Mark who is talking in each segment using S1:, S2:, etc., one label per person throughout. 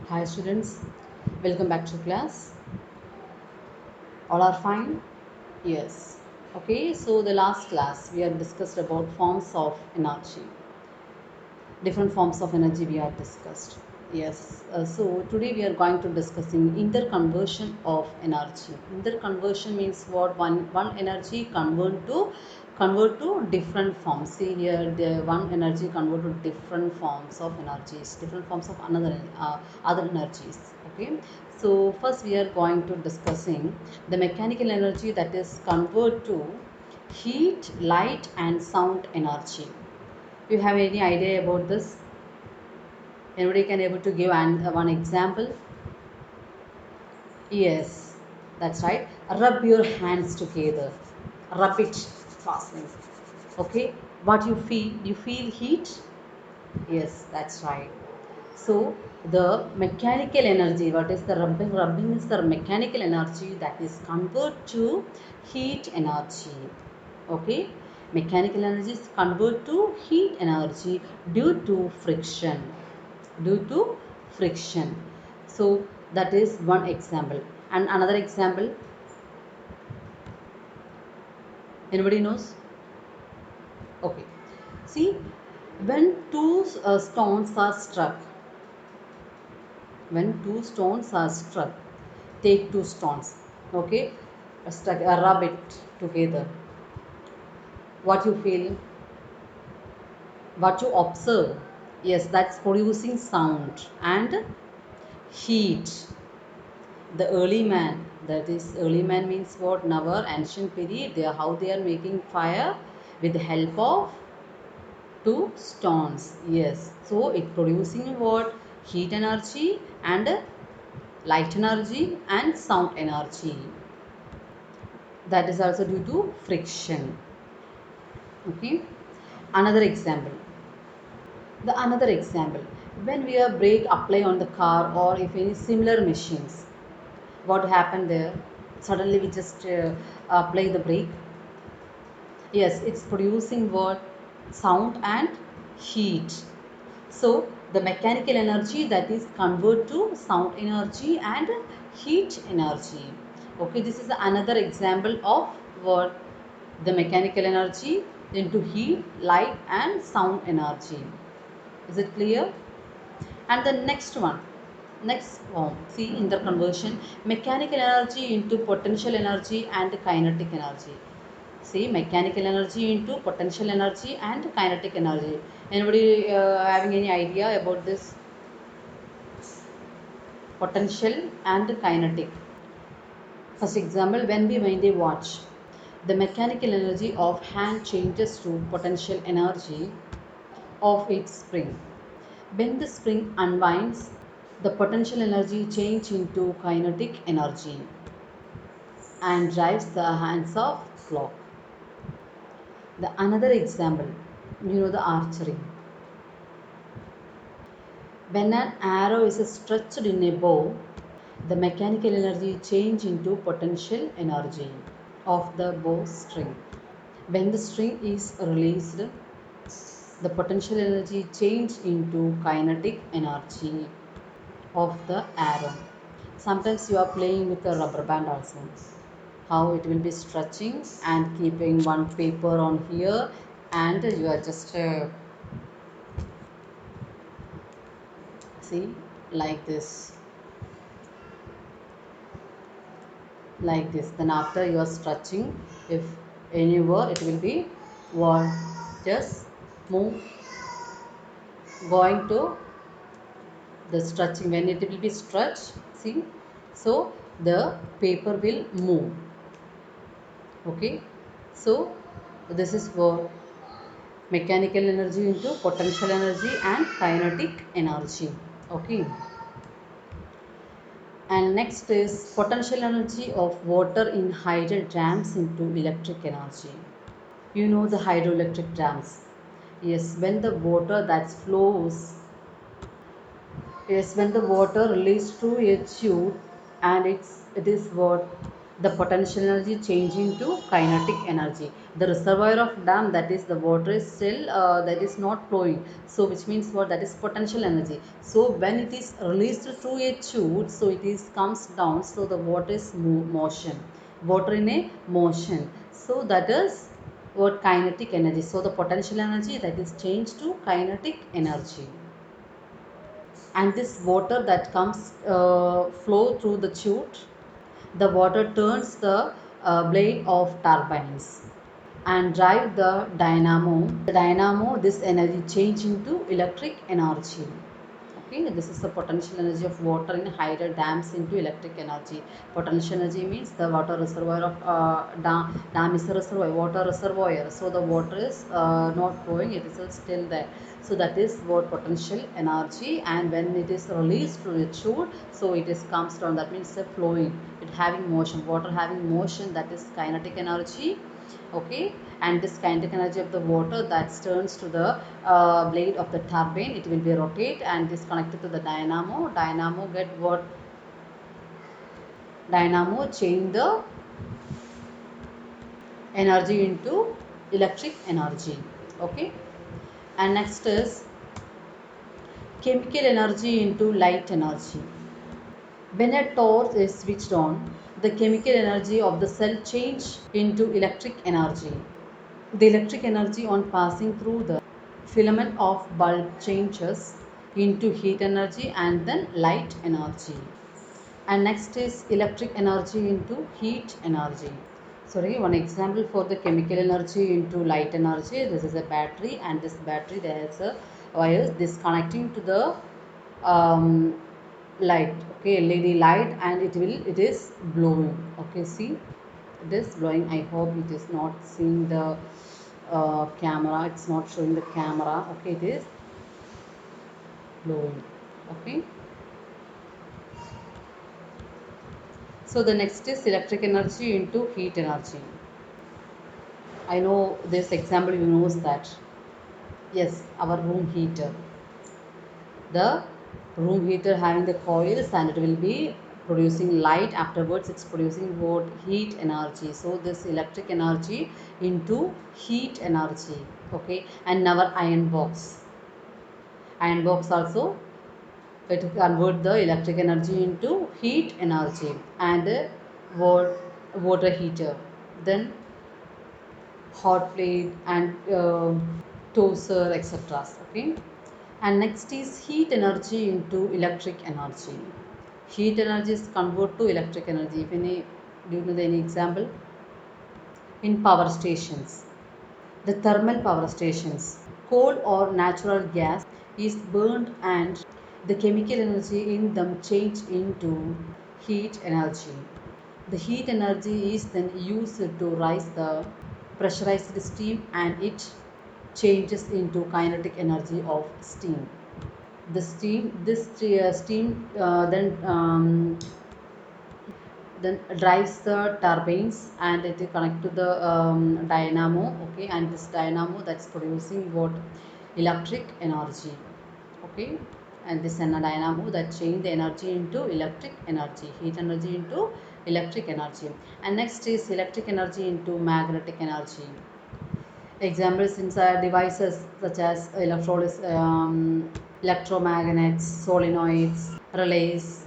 S1: Hi students, welcome back to class. All are fine? Yes. Okay, so the last class we have discussed about forms of energy. Different forms of energy we have discussed. Yes. So today we are going to discussing interconversion of energy. Interconversion means what? One energy convert to different forms. See here, the one energy convert to different forms of energies, different forms of another other energies. Okay. So first we are going to discussing the mechanical energy that is convert to heat, light, and sound energy. You have any idea about this? Anybody can able to give one example? Yes, that's right. Rub your hands together. Rub it fastly. Okay. What you feel? You feel heat? Yes, that's right. So the mechanical energy, what is the rubbing? Rubbing is the mechanical energy that is converted to heat energy. Okay, mechanical energy is converted to heat energy due to friction. Due to friction. So that is one example. And another example, anybody knows? Okay. See, when two stones are struck, when two stones are struck, take two stones, okay, rub it together. What you feel, what you observe, yes, that's producing sound and heat. The early man, that is early man means what? In our ancient period, they are how they are making fire with the help of two stones. Yes, so it producing what? Heat energy and light energy and sound energy. That is also due to friction. Okay. Another example, the another example, when we are brake apply on the car or if any similar machines, what happened there? Suddenly we just apply the brake. Yes, it's producing what? Sound and heat. So the mechanical energy that is convert to sound energy and heat energy. Okay, this is another example of what? The mechanical energy into heat, light, and sound energy. Is it clear? And the next one, next form, see, interconversion, mechanical energy into potential energy and kinetic energy. See, mechanical energy into potential energy and kinetic energy. Anybody having any idea about this? Potential and kinetic. First example, when we wind a watch, the mechanical energy of hand changes to potential energy of its spring. When the spring unwinds, the potential energy change into kinetic energy and drives the hands of clock. The another example, the archery. When an arrow is stretched in a bow, the mechanical energy change into potential energy of the bow string. When the string is released, the potential energy change into kinetic energy of the arrow. Sometimes you are playing with a rubber band also. How it will be stretching and keeping one paper on here, and you are just see, like this, like this. Then after you are stretching, if anywhere it will be what? Just move, going to the stretching. When it will be stretched, see, so the paper will move. Okay, so this is for mechanical energy into potential energy and kinetic energy. Okay, and next is potential energy of water in hydro dams into electric energy. You know the hydroelectric dams. Yes, when the water that flows, yes, when the water released through a tube, and it is what? The potential energy changing to kinetic energy. The reservoir of dam, that is the water is still that is not flowing, so which means what, that is potential energy. So when it is released through a tube, so it is comes down, so the water is motion, water in a motion, so that is what, kinetic energy. So the potential energy that is changed to kinetic energy. And this water that comes flow through the chute, the water turns the blade of turbines and drive the dynamo. The dynamo, this energy change into electric energy. Okay, this is the potential energy of water in hydro dams into electric energy. Potential energy means the water reservoir of dam is a reservoir, water reservoir. So the water is not flowing; it is still there. So that is what potential energy. And when it is released to the tube, so it is comes down. That means the flowing, it having motion. Water having motion, that is kinetic energy. Okay, and this kinetic energy of the water that turns to the blade of the turbine, it will be rotate, and this connected to the dynamo. Dynamo get what, dynamo change the energy into electric energy. Okay, and next is chemical energy into light energy. When a torch is switched on, the chemical energy of the cell change into electric energy. The electric energy on passing through the filament of bulb changes into heat energy and then light energy. And next is electric energy into heat energy. Sorry, one example for the chemical energy into light energy. This is a battery, and this battery, there is a wire this connecting to the um, light. Okay, LED light, and it is blowing. Okay, see, it is blowing. I hope it is not seeing the camera, it's not showing the camera. Okay, it is blowing. Okay, so the next is electric energy into heat energy. I know this example, you knows that. Yes, our room heater, the room heater having the coils, and it will be producing light, afterwards it's producing what, heat energy. So this electric energy into heat energy. Okay, and our iron box also, it convert the electric energy into heat energy. And water heater, then hot plate and toaster, etc. Okay, and next is heat energy into electric energy. Heat energy is convert to electric energy. If any, do you know any example? In power stations, the thermal power stations, coal or natural gas is burned, and the chemical energy in them change into heat energy. The heat energy is then used to rise the pressurized steam, and it changes into kinetic energy of steam. The steam, this steam then drives the turbines, and it connect to the dynamo. Okay, and this dynamo that's producing what, electric energy. Okay, and this dynamo that change the energy into electric energy, heat energy into electric energy. And next is electric energy into magnetic energy. Examples inside devices such as electromagnets, solenoids, relays.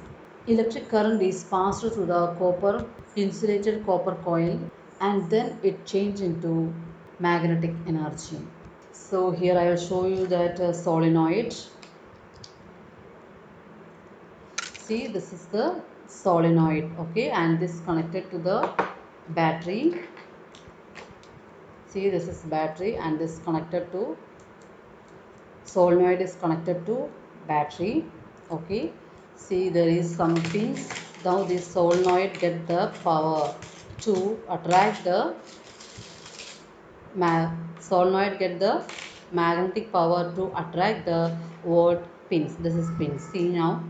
S1: Electric current is passed through the copper insulated copper coil, and then it changes into magnetic energy. So here I will show you that solenoid. See, this is the solenoid. Okay, and this connected to the battery. See, this is battery, and this connected to solenoid is connected to battery. Okay, see, there is some pins. Now this solenoid get the power to attract the solenoid get the magnetic power to attract the what, pins. This is pins. See now.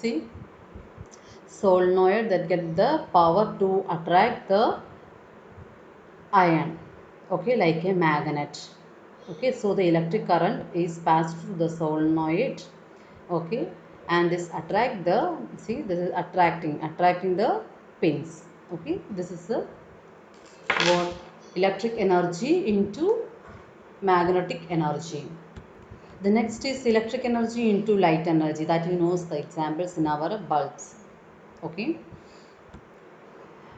S1: See, solenoid that get the power to attract the iron, okay, like a magnet. Okay, so the electric current is passed through the solenoid, okay, and this attract the, see, this is attracting the pins. Okay, this is the what, electric energy into magnetic energy. The next is electric energy into light energy, that you know the examples in our bulbs. Okay,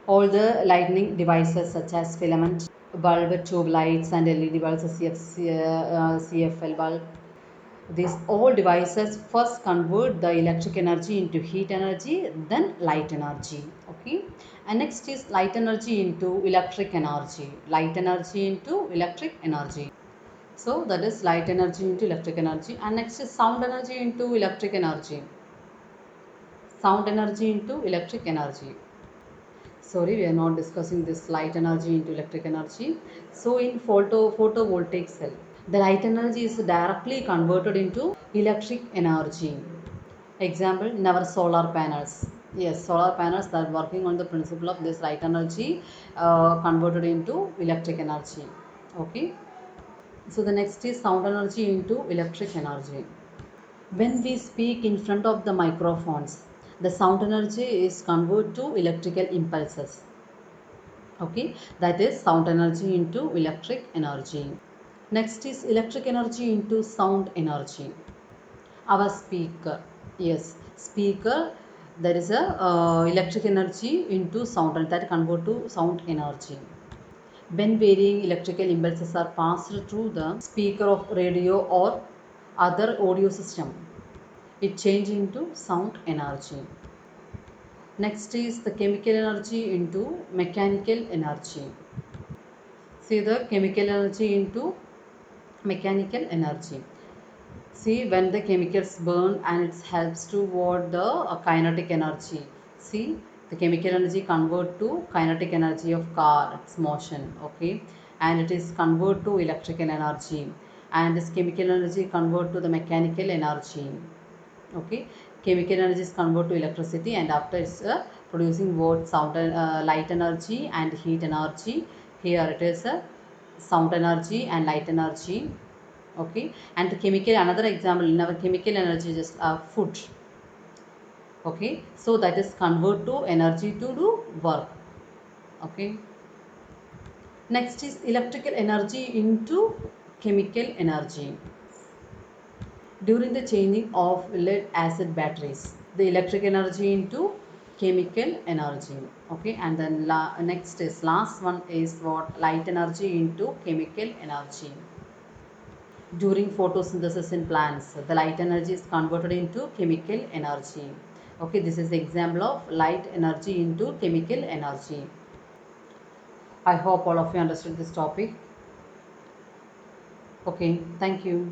S1: all the lighting devices such as filament bulb, tube lights, and LED bulbs, CFL bulb. These all devices first convert the electric energy into heat energy, then light energy. Okay, and next is light energy into electric energy. Light energy into electric energy. So that is light energy into electric energy, and next is sound energy into electric energy. Sound energy into electric energy. Sorry, we are not discussing this light energy into electric energy. So in photovoltaic cell, the light energy is directly converted into electric energy. Example, in our solar panels. Yes, solar panels that are working on the principle of this light energy converted into electric energy. Okay. So the next is sound energy into electric energy. When we speak in front of the microphones, the sound energy is converted to electrical impulses. Okay, that is sound energy into electric energy. Next is electric energy into sound energy. Our speaker, yes, speaker, there is a electric energy into sound, and that convert to sound energy. When varying electrical impulses are passed through the speaker of radio or other audio system, it change into sound energy. Next is the chemical energy into mechanical energy. See, the chemical energy into mechanical energy. See, when the chemicals burn and it helps to what the kinetic energy. See, the chemical energy convert to kinetic energy of car, its motion, okay, and it is convert to electrical energy, and this chemical energy convert to the mechanical energy. Okay, chemical energy is convert to electricity, and after it's producing what sound, light energy and heat energy. Here it is sound energy and light energy. Okay, and the chemical, another example in our chemical energy is just food. Okay, so that is convert to energy to do work. Okay, next is electrical energy into chemical energy. During the changing of lead acid batteries, the electric energy into chemical energy. Okay, and then next is last one is what, light energy into chemical energy. During photosynthesis in plants, the light energy is converted into chemical energy. Okay, this is the example of light energy into chemical energy. I hope all of you understood this topic. Okay, thank you.